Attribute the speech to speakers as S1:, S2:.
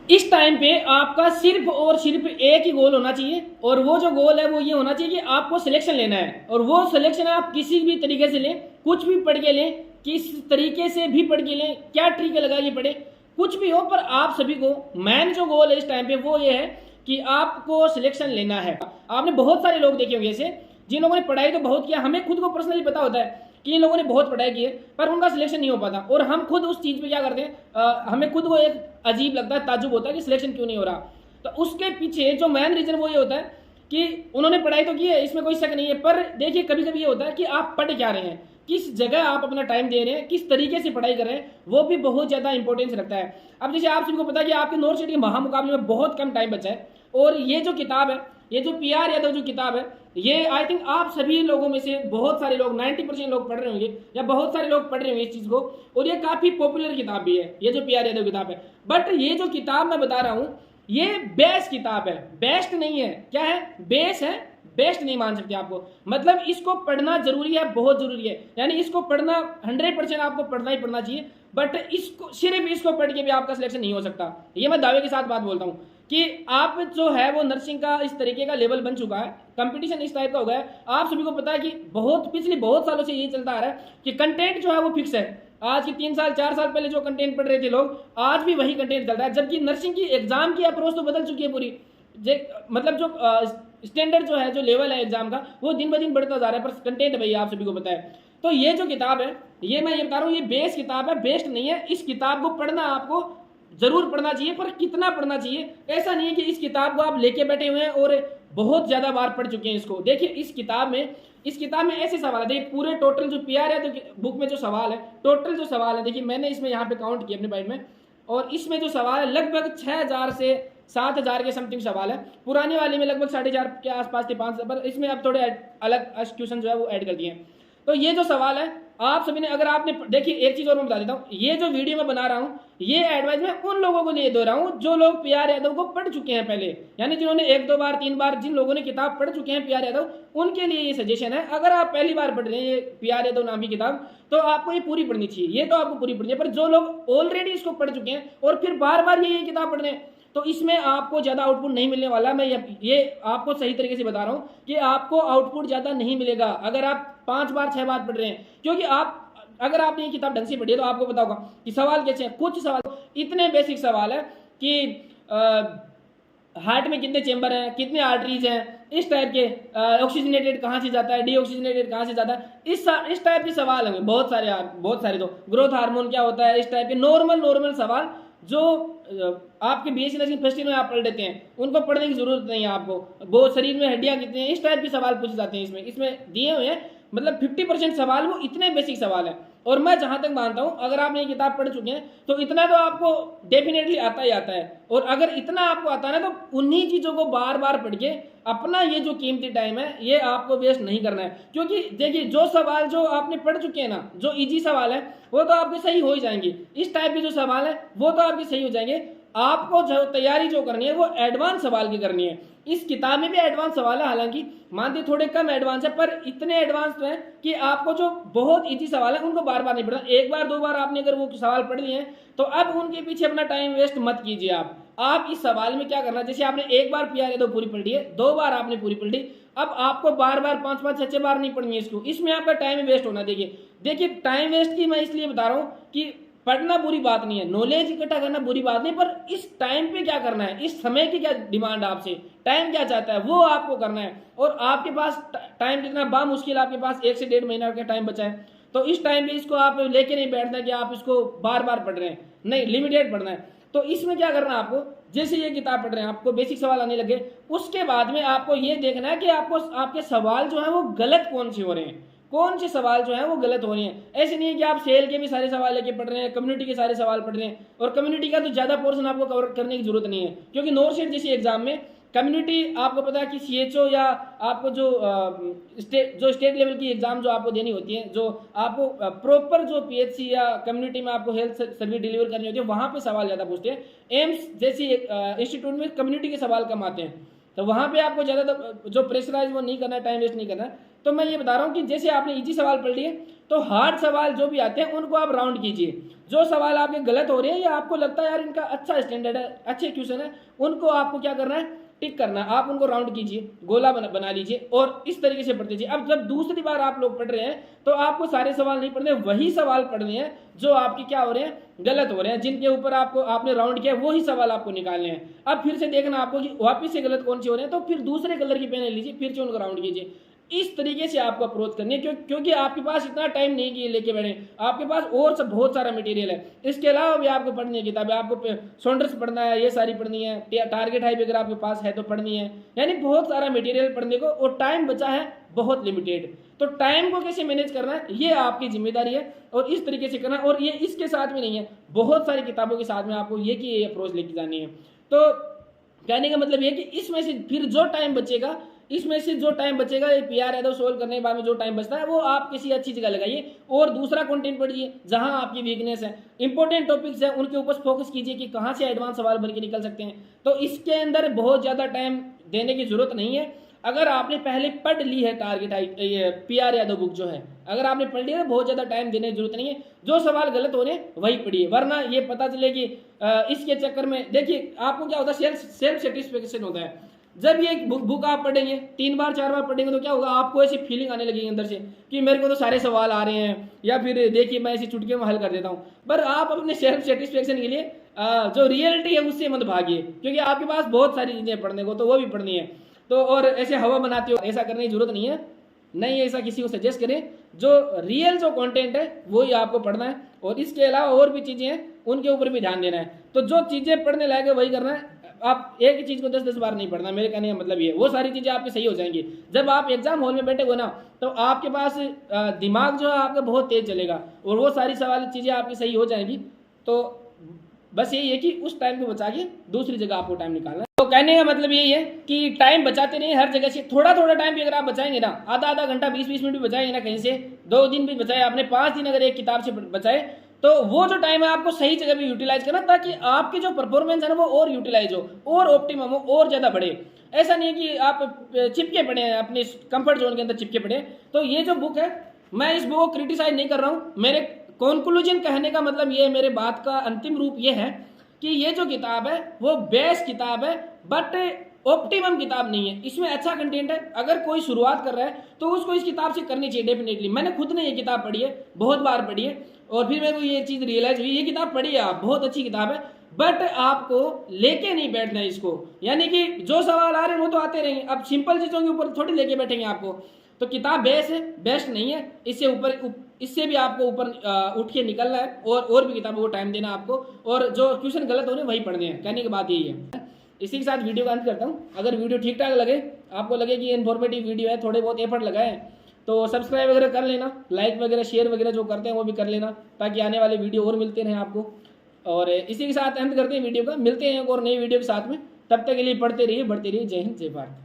S1: इस टाइम पे आपका सिर्फ और सिर्फ एक ही गोल होना चाहिए, और वो जो गोल है वो ये होना चाहिए कि आपको सिलेक्शन लेना है। और वो सिलेक्शन आप किसी भी तरीके से लें, कुछ भी पढ़ के लें, किस तरीके से भी पढ़ के लें, क्या ट्रिक लगा के पढ़े, कुछ भी हो, पर आप सभी को मेन जो गोल है इस टाइम पे वो ये है कि आपको सिलेक्शन लेना है। आपने बहुत सारे लोग देखे होंगे ऐसे जिन लोगों ने पढ़ाई तो बहुत किया, हमें खुद को पर्सनली पता होता है कि इन लोगों ने बहुत पढ़ाई की है पर उनका सिलेक्शन नहीं हो पाता, और हम खुद उस चीज़ पे क्या करते हैं, हमें खुद को एक अजीब लगता है, ताज्जुब होता है कि सिलेक्शन क्यों नहीं हो रहा। तो उसके पीछे जो मेन रीज़न वो ये होता है कि उन्होंने पढ़ाई तो की है, इसमें कोई शक नहीं है, पर देखिए कभी कभी ये होता है कि आप पढ़ क्या रहे हैं, किस जगह आप अपना टाइम दे रहे हैं, किस तरीके से पढ़ाई कर रहे हैं, वो भी बहुत ज़्यादा इंपॉर्टेंस रखता है। अब जैसे आप सभी को पता है कि आपके नॉर्थ सिटी के महामुकाबले में बहुत कम टाइम बचा है, और ये जो किताब है, ये जो PR यादव जो किताब है, ये आई थिंक आप सभी लोगों में से बहुत सारे लोग 90% लोग पढ़ रहे होंगे, या बहुत सारे लोग पढ़ रहे होंगे इस चीज़ को, और ये काफ़ी पॉपुलर किताब भी है, ये जो PR यादव किताब है। बट ये जो किताब मैं बता रहा हूँ ये बेस्ट किताब है, बेस्ट नहीं है, क्या है, बेस है, बेस्ट नहीं मान सकते आपको। मतलब इसको पढ़ना जरूरी है, बहुत जरूरी है, यानी इसको पढ़ना 100% आपको पढ़ना ही पढ़ना चाहिए। बट इसको सिर्फ इसको पढ़ के भी आपका सिलेक्शन नहीं हो सकता, ये मैं दावे के साथ बात बोलता हूँ कि आप जो है वो नर्सिंग का इस तरीके का लेवल बन चुका है, कंपटीशन इस टाइप का हो गया है। आप सभी को पता है कि पिछले बहुत सालों से ये चलता आ रहा है कि कंटेंट जो है वो फिक्स है। आज की 3 साल 4 साल पहले जो कंटेंट पढ़ रहे थे लोग, आज भी वही कंटेंट चल रहा है, जबकि नर्सिंग की एग्जाम की अप्रोच तो बदल चुकी है पूरी। मतलब जो स्टैंडर्ड जो है, जो लेवल है एग्जाम का, वो दिन ब दिन बढ़ता जा रहा है, पर कंटेंट भैया आप सभी को पता है। तो ये जो किताब है, ये मैं ये बता रहा हूँ, ये बेस किताब है, बेस्ट नहीं है। इस किताब को पढ़ना आपको जरूर पढ़ना चाहिए, पर कितना पढ़ना चाहिए, ऐसा नहीं है कि इस किताब को आप लेके बैठे हुए हैं और बहुत ज्यादा बार पढ़ चुके हैं इसको। देखिए इस किताब में ऐसे सवाल है, देखिए पूरे टोटल जो PR है तो बुक में जो सवाल है, टोटल जो सवाल है, देखिए मैंने इसमें यहाँ पे काउंट किया अपने बाइट में, और इसमें जो सवाल है लगभग 6000 से 7000 के समथिंग सवाल है। पुरानी वाली में लगभग 4500 के आसपास थे, 5, पर इसमें अब थोड़े अलग क्वेश्चन जो है वो ऐड कर दिए हैं। तो ये जो सवाल है आप सभी ने, अगर आपने देखिए एक चीज और मैं बता देता हूँ, ये जो वीडियो मैं बना रहा हूँ ये एडवाइस मैं उन लोगों को लिए दे रहा हूँ जो लोग PR यादव को पढ़ चुके हैं पहले, यानी जिन्होंने 1-2 बार 3 बार, जिन लोगों ने किताब पढ़ चुके हैं PR यादव, उनके लिए ये सजेशन है। अगर आप पहली बार पढ़ रहे हैं ये PR यादव नाम की किताब, तो आपको ये पूरी पढ़नी चाहिए, ये तो आपको पूरी पढ़नी है। पर जो लोग ऑलरेडी इसको पढ़ चुके हैं और फिर बार बार ये किताब पढ़ रहे हैं, तो इसमें आपको ज़्यादा आउटपुट नहीं मिलने वाला। मैं ये आपको सही तरीके से बता रहा हूँ कि आपको आउटपुट ज़्यादा नहीं मिलेगा अगर आप 5 बार 6 बार पढ़ रहे हैं, क्योंकि अगर आपने ये किताब ढंग से पढ़ी है तो आपको पता होगा कि सवाल कैसे हैं। कुछ सवाल इतने बेसिक सवाल है कि हार्ट में कितने चेंबर हैं, कितने आर्टरीज हैं, इस टाइप के, ऑक्सीजनेटेड कहाँ से जाता है, डीऑक्सीजनेटेड कहाँ से जाता है, इस टाइप के सवाल होंगे बहुत सारे। तो ग्रोथ हार्मोन क्या होता है, इस टाइप के नॉर्मल सवाल जो आपके BSc नर्सिंग फर्स्ट ईयर में आप पढ़ लेते हैं, उनको पढ़ने की जरूरत नहीं है आपको। वो शरीर में हड्डियां कितनी हैं, इस टाइप के सवाल पूछे जाते हैं इसमें दिए हुए हैं। मतलब 50% सवाल वो इतने बेसिक सवाल है। और मैं जहां तक मानता हूं अगर आपने ये किताब पढ़ चुके हैं तो इतना तो आपको डेफिनेटली आता ही आता है। और अगर इतना आपको आता है ना, तो उन्हीं चीज़ों को बार बार पढ़ के अपना ये जो कीमती टाइम है ये आपको वेस्ट नहीं करना है। क्योंकि देखिए जो सवाल जो आपने पढ़ चुके हैं ना, जो इजी सवाल है वो तो आपके सही हो ही जाएंगे, इस टाइप के जो सवाल है वो तो आपके सही हो जाएंगे। आपको जो तैयारी जो करनी है वो एडवांस सवाल की करनी है। इस किताब में भी एडवांस सवाल है, हालांकि मानते थोड़े कम एडवांस है, पर इतने एडवांस तो है कि आपको जो बहुत इजी सवाल है उनको बार बार नहीं पढ़ना। 1 बार 2 बार आपने अगर वो सवाल पढ़ लिए हैं तो अब उनके पीछे अपना टाइम वेस्ट मत कीजिए। आप इस सवाल में क्या करना, जैसे आपने 1 बार PR यादव पूरी पढ़ ली है, 2 बार आपने पूरी पढ़ ली, अब आपको बार बार 5-5 6-6 बार नहीं पढ़नी है इसको, इसमें आपका टाइम वेस्ट होना। देखिए टाइम वेस्ट की मैं इसलिए बता रहा हूँ कि पढ़ना बुरी बात नहीं है, नॉलेज इकट्ठा करना बुरी बात नहीं, पर इस टाइम पे क्या करना है, इस समय की क्या डिमांड आपसे, टाइम क्या चाहता है वो आपको करना है। और आपके पास टाइम कितना बामुश्किल आपके पास 1 से 1.5 महीना का टाइम बचा है, तो इस टाइम पे इसको आप लेके नहीं बैठना कि आप इसको बार बार पढ़ रहे हैं, नहीं, लिमिटेड पढ़ना है। तो इसमें क्या करना है आपको, जैसे ये किताब पढ़ रहे हैं आपको बेसिक सवाल आने लगे, उसके बाद में आपको ये देखना है कि आपको आपके सवाल जो है वो गलत कौन से हो रहे हैं, कौन से सवाल जो है वो गलत हो रहे हैं। ऐसे नहीं है कि आप सेल के भी सारे सवाल लेके पढ़ रहे हैं, कम्युनिटी के सारे सवाल पढ़ रहे हैं, और कम्युनिटी का तो ज़्यादा पोर्शन आपको कवर करने की जरूरत नहीं है, क्योंकि नॉर्थ सेट जैसे एग्जाम में कम्युनिटी आपको पता है कि CHO या आपको जो स्टेट लेवल की एग्जाम जो आपको देनी होती है, जो आपको प्रॉपर जो PHC या कम्युनिटी में आपको हेल्थ सर्विस डिलीवर करनी होती है, वहाँ पे सवाल ज़्यादा पूछते हैं। एम्स जैसी इंस्टीट्यूट में कम्युनिटी के सवाल कम आते हैं, तो वहाँ पे आपको ज़्यादा जो प्रेशराइज वो नहीं करना है, टाइम वेस्ट नहीं करना है। तो मैं ये बता रहा हूँ कि जैसे आपने इजी सवाल पढ़ लिए, तो हार्ड सवाल जो भी आते हैं उनको आप राउंड कीजिए। जो सवाल आपके गलत हो रहे हैं या आपको लगता है यार इनका अच्छा स्टैंडर्ड है, अच्छे क्वेश्चन है, उनको आपको क्या करना है, टिक करना है। आप उनको राउंड कीजिए, गोला बना लीजिए और इस तरीके से पढ़ते जाइए। अब जब दूसरी बार आप लोग पढ़ रहे हैं तो आपको सारे सवाल नहीं पढ़ने, वही सवाल पढ़ने हैं जो आपके क्या हो रहे हैं, गलत हो रहे हैं, जिनके ऊपर आपने राउंड किया वही सवाल आपको निकालने हैं। अब फिर से देखना आपको कि वापिस से गलत कौन से हो रहे हैं, तो फिर दूसरे कलर की पेन लीजिए, फिर से उनको राउंड कीजिए। इस तरीके से आपको अप्रोच करनी है, क्योंकि आपके पास इतना टाइम नहीं कि लेके बैठे, आपके पास और सब बहुत सारा मटेरियल है। इसके अलावा भी आपको पढ़नी है किताबें, आपको सॉन्डर्स पढ़ना है, ये सारी पढ़नी है, टारगेट हाई भी अगर आपके पास है तो पढ़नी है, यानी बहुत सारा मटेरियल पढ़ने को, और टाइम बचा है बहुत लिमिटेड। तो टाइम को कैसे मैनेज करना है ये आपकी जिम्मेदारी है, और इस तरीके से करना है। और ये इसके साथ में नहीं है, बहुत सारी किताबों के साथ में आपको ये की अप्रोच लेके जानी है। तो कहने का मतलब ये कि इसमें से फिर जो टाइम बचेगा, इसमें से जो टाइम बचेगा ये पीआर यादव सोल्व करने के बाद में जो टाइम बचता है वो आप किसी अच्छी जगह लगाइए और दूसरा कंटेंट पढ़िए जहां आपकी वीकनेस है, इंपॉर्टेंट टॉपिक्स है उनके ऊपर फोकस कीजिए कि कहां से एडवांस सवाल बन के निकल सकते हैं। तो इसके अंदर बहुत ज़्यादा टाइम देने की जरूरत नहीं है। अगर आपने पहले पढ़ ली है टारगेट ये पीआर यादव बुक जो है, अगर आपने पढ़ लिया है बहुत ज़्यादा टाइम देने की जरूरत नहीं है। जो सवाल गलत हो रहे हैं वही पढ़िए, वरना ये पता चले कि इसके चक्कर में देखिए आपको क्या होता है, सेल्फ सेटिस्फेक्शन होता है। जब ये बुक आप पढ़ेंगे 3 बार 4 बार पढ़ेंगे तो क्या होगा, आपको ऐसी फीलिंग आने लगेगी अंदर से कि मेरे को तो सारे सवाल आ रहे हैं, या फिर देखिए मैं ऐसी चुटकियों में हल कर देता हूँ। पर आप अपने सेल्फ सेटिस्फेक्शन के लिए जो रियलिटी है उससे मत भागिए, क्योंकि आपके पास बहुत सारी चीज़ें पढ़ने को, तो वो भी पढ़नी है। तो और ऐसे हवा बनाते हो ऐसा करने की जरूरत नहीं है, नहीं ऐसा किसी को सजेस्ट करें। जो रियल जो कंटेंट है वही आपको पढ़ना है, और इसके अलावा और भी चीज़ें हैं उनके ऊपर भी ध्यान देना है। तो जो चीज़ें पढ़ने लायक है वही करना है। आप एक ही चीज़ को 10-10 बार नहीं पढ़ना, मेरे कहने का मतलब ये, वो सारी चीज़ें आपकी सही हो जाएंगी। जब आप एग्जाम हॉल में बैठे हो ना तो आपके पास दिमाग जो है आपका बहुत तेज चलेगा और वो सारी सवाल चीज़ें आपकी सही हो जाएंगी। तो बस यही है कि उस टाइम को बचा के दूसरी जगह आपको टाइम निकालना है। तो कहने का मतलब यही है कि टाइम बचाते नहीं, हर जगह से थोड़ा थोड़ा टाइम भी अगर आप बचाएंगे ना, आधा घंटा 20-20 मिनट भी बचाएंगे ना, कहीं से 2 दिन भी बचाए आपने, 5 दिन अगर एक किताब से बचाए, तो वो जो टाइम है आपको सही जगह पे यूटिलाइज करना, ताकि आपकी जो परफॉर्मेंस है ना वो और यूटिलाइज हो और ऑप्टिमम हो और ज़्यादा बढ़े। ऐसा नहीं है कि आप चिपके पड़े हैं अपने कंफर्ट जोन के अंदर चिपके पड़े। तो ये जो बुक है, मैं इस बुक को क्रिटिसाइज नहीं कर रहा हूँ, मेरे कंक्लूजन कहने का मतलब ये, मेरे बात का अंतिम रूप ये है कि ये जो किताब है वो बेस्ट किताब है, बट ऑप्टिमम किताब नहीं है। इसमें अच्छा कंटेंट है, अगर कोई शुरुआत कर रहा है तो उसको इस किताब से करनी चाहिए डेफिनेटली। मैंने खुद ने ये किताब पढ़ी है, बहुत बार पढ़ी है, और फिर मेरे को ये चीज़ रियलाइज हुई, ये किताब पढ़ी है आप, बहुत अच्छी किताब है, बट आपको लेके नहीं बैठना है इसको। यानी कि जो सवाल आ रहे हैं वो तो आते रहेंगे, अब सिंपल चीज़ों के ऊपर थोड़ी लेके बैठेंगे आपको। तो किताब बेस्ट है, बेस्ट नहीं है, इससे ऊपर इससे भी आपको ऊपर उठ के निकलना है, और भी किताबों को टाइम देना आपको, और जो क्वेश्चन गलत हो रहे हैं वही पढ़ने हैं। कहने की बात यही है। इसी के साथ वीडियो का अंत करता हूँ। अगर वीडियो ठीक ठाक लगे, आपको लगे कि इन्फॉर्मेटिव वीडियो है, थोड़े बहुत एफर्ट लगाए, तो सब्सक्राइब वगैरह कर लेना, लाइक वगैरह शेयर वगैरह जो करते हैं वो भी कर लेना, ताकि आने वाले वीडियो और मिलते रहें आपको। और इसी के साथ अंत करते हैं वीडियो का, मिलते हैं और नई वीडियो के साथ में। तब तक के लिए पढ़ते रहिए, बढ़ते रहिए। जय हिंद, जय भारत।